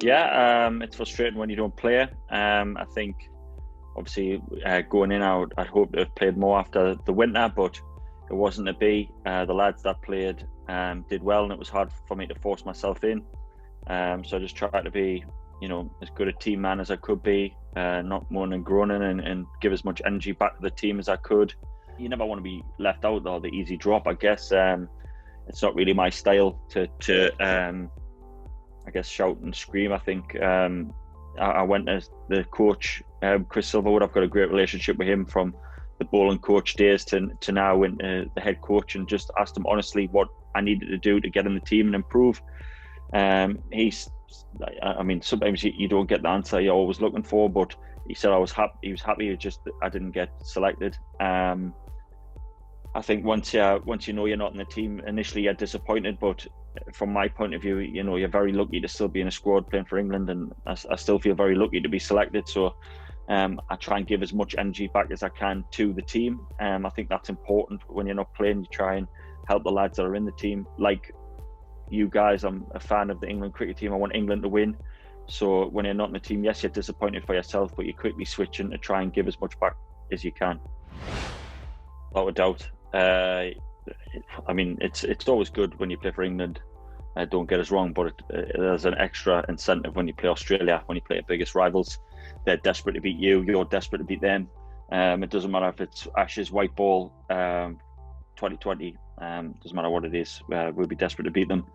Yeah, it's frustrating when you don't play. I think obviously going in, I'd hope to have played more after the winter, but it wasn't to be. The lads that played did well, and it was hard for me to force myself in. So I just tried to be, as good a team man as I could be, not moaning and groaning, and give as much energy back to the team as I could. You never want to be left out or the easy drop, I guess. It's not really my style to I guess, shout and scream. I think I went to the coach, Chris Silverwood. I've got a great relationship with him from the bowling coach days to now into the head coach, and just asked him honestly what I needed to do to get in the team and improve. Sometimes you don't get the answer you're always looking for, but he said he was happy just I didn't get selected. I think once you know you're not in the team, initially you're disappointed, but from my point of view, you're very lucky to still be in a squad playing for England, and I still feel very lucky to be selected. So I try and give as much energy back as I can to the team. I think that's important. When you're not playing, you try and help the lads that are in the team. Like you guys, I'm a fan of the England cricket team. I want England to win. So when you're not in the team, yes, you're disappointed for yourself, but you quickly switch in to try and give as much back as you can. Without a doubt. It's always good when you play for England. Don't get us wrong, but there's an extra incentive when you play Australia, when you play your biggest rivals. They're desperate to beat you. You're desperate to beat them. It doesn't matter if it's Ashes, white ball, 2020. Doesn't matter what it is. We'll be desperate to beat them.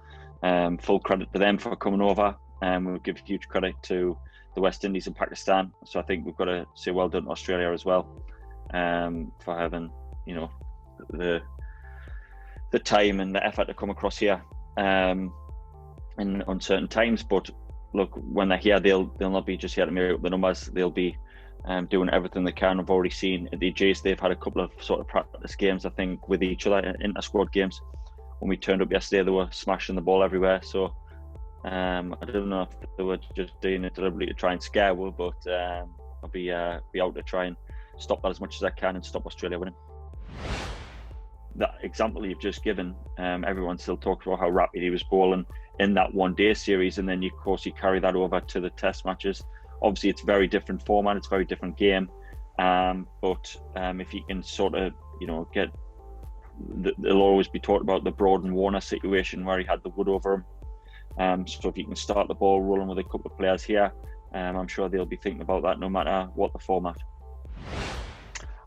Full credit to them for coming over. We'll give huge credit to the West Indies and Pakistan. So I think we've got to say well done to Australia as well, for having, the time and the effort to come across here in uncertain times. But look, when they're here, they'll not be just here to make up the numbers. They'll be doing everything they can. I've already seen at the Jays, they've had a couple of sort of practice games, I think, with each other, inter-squad games. When we turned up yesterday, they were smashing the ball everywhere. So I don't know if they were just doing it deliberately to try and scare us, but I'll be out to try and stop that as much as I can and stop Australia winning. That example you've just given, everyone still talks about how rapid he was bowling in that one-day series, and then you carry that over to the test matches. Obviously, it's a very different format, it's a very different game, but if you can sort of, get, there'll always be talked about the Broad and Warner situation where he had the wood over him. So if you can start the ball rolling with a couple of players here, I'm sure they'll be thinking about that no matter what the format.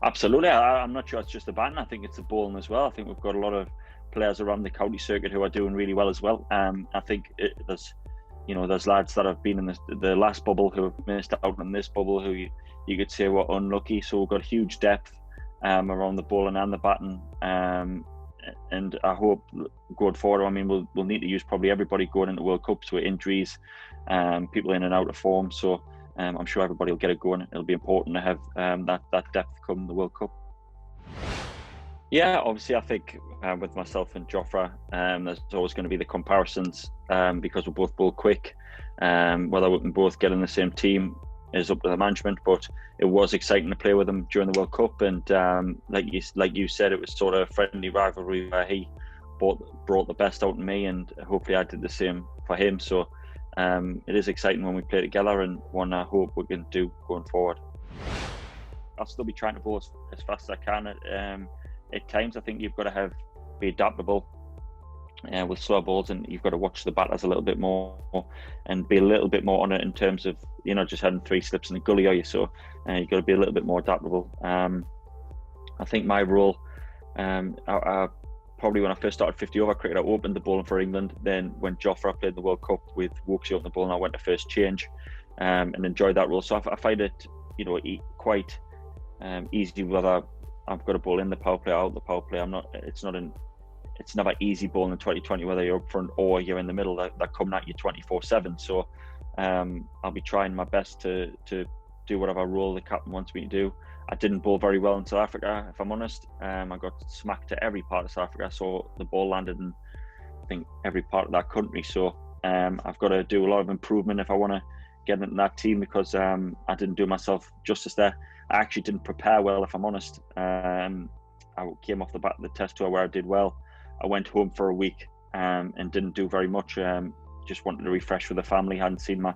Absolutely. I'm not sure it's just the batting. I think it's the bowling as well. I think we've got a lot of players around the county circuit who are doing really well as well. I think there's lads that have been in the last bubble who have missed out on this bubble who you could say were unlucky. So we've got huge depth around the bowling and the batting. And I hope going forward, we'll need to use probably everybody going into World Cups with injuries, people in and out of form. So I'm sure everybody will get it going. It'll be important to have that depth come the World Cup. Yeah, obviously I think with myself and Jofra, there's always going to be the comparisons because we're both bowl quick. Whether we can both get in the same team is up to the management, but it was exciting to play with him during the World Cup, and like you said, it was sort of a friendly rivalry where he brought the best out in me, and hopefully I did the same for him. So it is exciting when we play together, and one I hope we can do going forward. I'll still be trying to bowl as fast as I can. At times, I think you've got to be adaptable with slow balls, and you've got to watch the batters a little bit more and be a little bit more on it in terms of just having 3 slips in the gully, are you? So you've got to be a little bit more adaptable. I think my role, probably when I first started 50 over cricket, I opened the bowling for England. Then when Jofra played the World Cup with Woakesy on the ball, and I went to first change and enjoyed that role. So I find it quite easy whether I've got a ball in the power play or out the power play. It's never easy bowling in 2020, whether you're up front or you're in the middle. They're coming at you 24/7. So I'll be trying my best to do whatever role the captain wants me to do. I didn't bowl very well in South Africa, if I'm honest. I got smacked to every part of South Africa, so the ball landed in, I think, every part of that country. So I've got to do a lot of improvement if I want to get into that team, because I didn't do myself justice there. I actually didn't prepare well, if I'm honest. I came off the back of the test tour where I did well. I went home for a week and didn't do very much. just wanted to refresh with the family. Hadn't seen my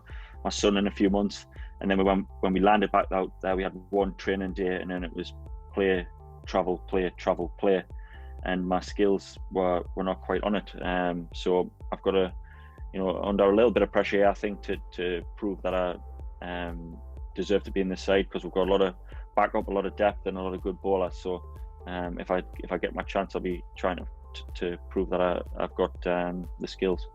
son in a few months, and then when we landed back out there, we had one training day, and then it was play, travel, play, travel, play, and my skills were not quite on it. So I've got to, under a little bit of pressure here, I think, to prove that I deserve to be in this side, because we've got a lot of backup, a lot of depth, and a lot of good bowlers. So if I get my chance, I'll be trying to prove that I've got the skills.